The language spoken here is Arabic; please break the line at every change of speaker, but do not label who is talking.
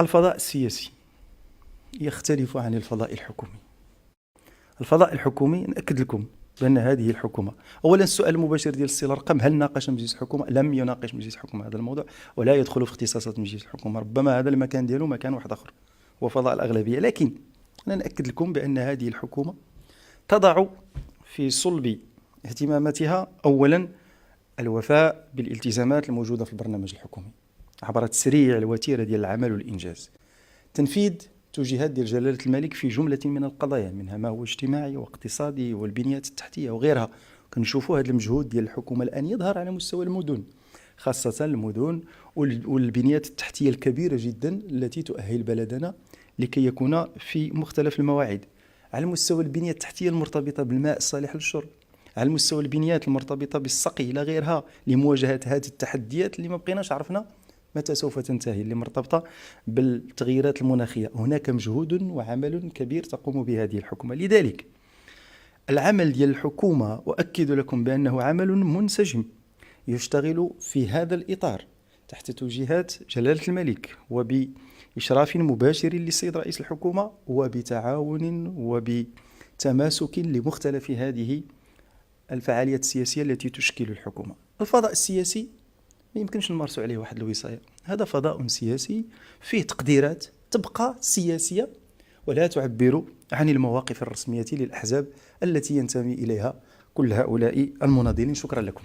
الفضاء السياسي يختلف عن الفضاء الحكومي. الفضاء الحكومي نأكد لكم بأن هذه الحكومة، أولا السؤال المباشر ديال السي الأرقم، هل ناقش مجلس الحكومة؟ لم يناقش مجلس الحكومة هذا الموضوع، ولا يدخل في اختصاصات مجلس الحكومة. ربما هذا المكان ديالو مكان واحد آخر، هو فضاء الأغلبية. لكن أنا نأكد لكم بأن هذه الحكومة تضع في صلب اهتماماتها أولا الوفاء بالالتزامات الموجودة في البرنامج الحكومي عبر تسريع الوتيرة ديال العمل والإنجاز، تنفيذ توجيهات ديال جلالة الملك في جملة من القضايا، منها ما هو اجتماعي واقتصادي والبنيات التحتية وغيرها. كنشوفوا هذا المجهود ديال الحكومة الآن يظهر على مستوى المدن، خاصة المدن والبنيات التحتية الكبيرة جدا التي تؤهل بلدنا لكي يكون في مختلف المواعيد، على مستوى البنية التحتية المرتبطة بالماء الصالح للشرب، على مستوى البنيات المرتبطة بالسقي إلى غيرها، لمواجهة هذه التحديات اللي ما بقيناش عرفنا متى سوف تنتهي، اللي مرتبطة بالتغييرات المناخية. هناك مجهود وعمل كبير تقوم به هذه الحكومة. لذلك العمل ديال الحكومة أؤكد لكم بأنه عمل منسجم يشتغل في هذا الإطار تحت توجيهات جلالة الملك وبإشراف مباشر للسيد رئيس الحكومة وبتعاون وبتماسك لمختلف هذه الفعاليات السياسية التي تشكل الحكومة. الفضاء السياسي ما يمكنش نمارسوا عليه واحد الوصاية، هذا فضاء سياسي فيه تقديرات تبقى سياسية ولا تعبر عن المواقف الرسمية للأحزاب التي ينتمي إليها كل هؤلاء المناضلين. شكرا لكم.